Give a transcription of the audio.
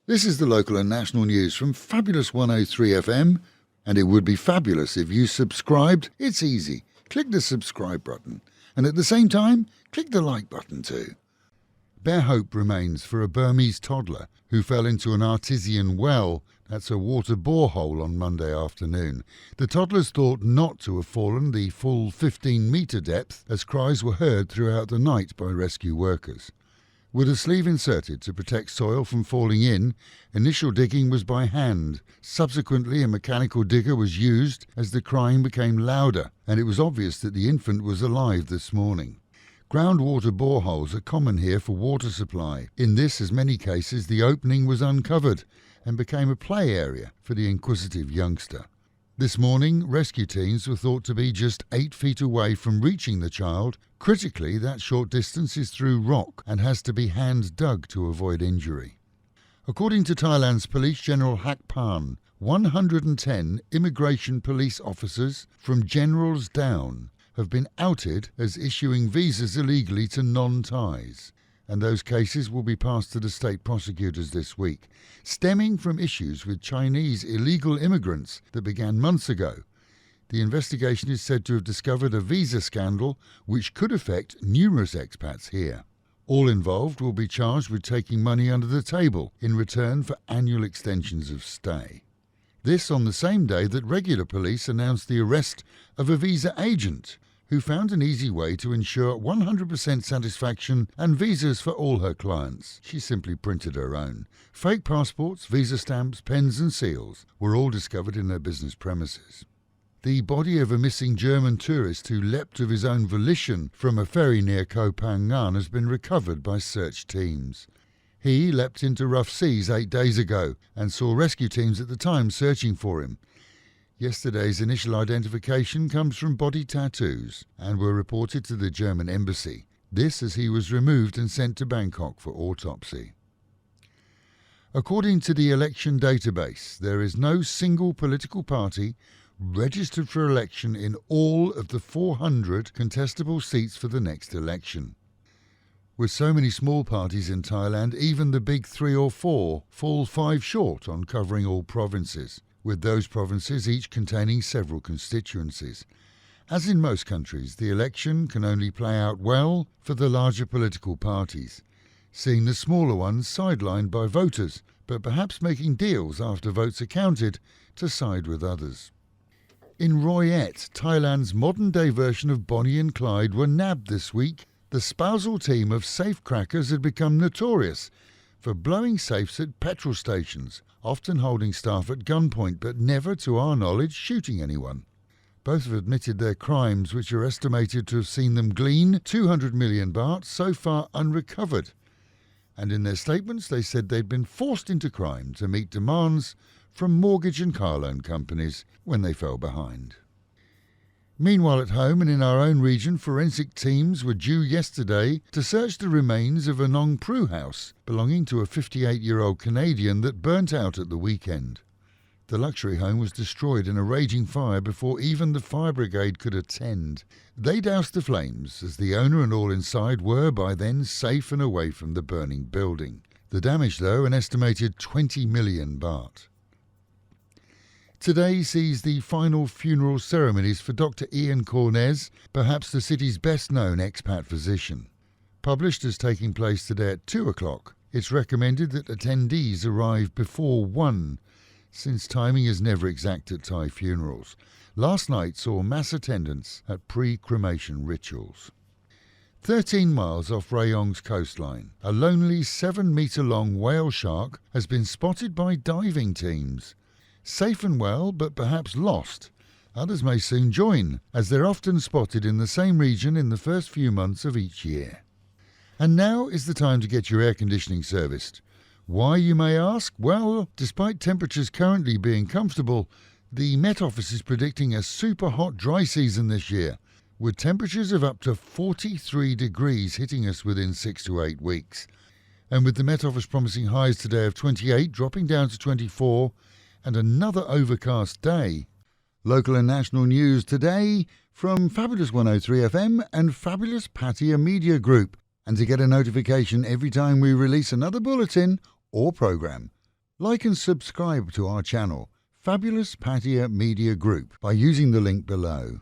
This is the local and national news from Fabulous 103 FM, and it would be fabulous if you subscribed. It's easy. Click the subscribe button, and at the same time, click the like button too. Bare hope remains for a Burmese toddler who fell into an artesian well, that's a water borehole, on Monday afternoon. The toddler's thought not to have fallen the full 15-metre depth, as cries were heard throughout the night by rescue workers. With a sleeve inserted to protect soil from falling in, initial digging was by hand. Subsequently, a mechanical digger was used as the crying became louder, and it was obvious that the infant was alive this morning. Groundwater boreholes are common here for water supply. In this, as many cases, the opening was uncovered and became a play area for the inquisitive youngster. This morning, rescue teams were thought to be just 8 feet away from reaching the child. Critically, that short distance is through rock and has to be hand dug to avoid injury. According to Thailand's Police General Hakparn, 110 immigration police officers from generals down have been outed as issuing visas illegally to non-Thais, and those cases will be passed to the state prosecutors this week, stemming from issues with Chinese illegal immigrants that began months ago. The investigation is said to have discovered a visa scandal which could affect numerous expats here. All involved will be charged with taking money under the table in return for annual extensions of stay. This on the same day that regular police announced the arrest of a visa agent who found an easy way to ensure 100% satisfaction and visas for all her clients. She simply printed her own. Fake passports, visa stamps, pens and seals were all discovered in her business premises. The body of a missing German tourist who leapt of his own volition from a ferry near Koh Phangan has been recovered by search teams. He leapt into rough seas 8 days ago and saw rescue teams at the time searching for him. Yesterday's initial identification comes from body tattoos and were reported to the German embassy. This as he was removed and sent to Bangkok for autopsy. According to the election database, there is no single political party registered for election in all of the 400 contestable seats for the next election. With so many small parties in Thailand, even the big 3 or 4 fall 5 short on covering all provinces, with those provinces each containing several constituencies. As in most countries, the election can only play out well for the larger political parties, seeing the smaller ones sidelined by voters, but perhaps making deals after votes are counted to side with others. In Roy Et, Thailand's modern-day version of Bonnie and Clyde were nabbed this week. The spousal team of safecrackers had become notorious for blowing safes at petrol stations, often holding staff at gunpoint, but never, to our knowledge, shooting anyone. Both have admitted their crimes, which are estimated to have seen them glean 200 million baht, so far unrecovered. And in their statements they said they'd been forced into crime to meet demands from mortgage and car loan companies when they fell behind. Meanwhile, at home and in our own region, forensic teams were due yesterday to search the remains of a Nong Pru house belonging to a 58-year-old Canadian that burnt out at the weekend. The luxury home was destroyed in a raging fire before even the fire brigade could attend. They doused the flames, as the owner and all inside were by then safe and away from the burning building. The damage, though, an estimated 20 million baht. Today sees the final funeral ceremonies for Dr. Ian Cornez, perhaps the city's best-known expat physician. Published as taking place today at 2 o'clock, it's recommended that attendees arrive before 1, since timing is never exact at Thai funerals. Last night saw mass attendance at pre-cremation rituals. 13 miles off Rayong's coastline, a lonely 7-metre-long whale shark has been spotted by diving teams. Safe and well, but perhaps lost. Others may soon join, as they're often spotted in the same region in the first few months of each year. And now is the time to get your air conditioning serviced. Why, you may ask? Well, despite temperatures currently being comfortable, the Met Office is predicting a super hot dry season this year, with temperatures of up to 43 degrees hitting us within 6 to 8 weeks. And with the Met Office promising highs today of 28, dropping down to 24, and another overcast day. Local and national news today from Fabulous 103 FM and Fabulous Pattaya Media Group. And to get a notification every time we release another bulletin or programme, Like and subscribe to our channel, Fabulous Pattaya Media Group, by using the link below.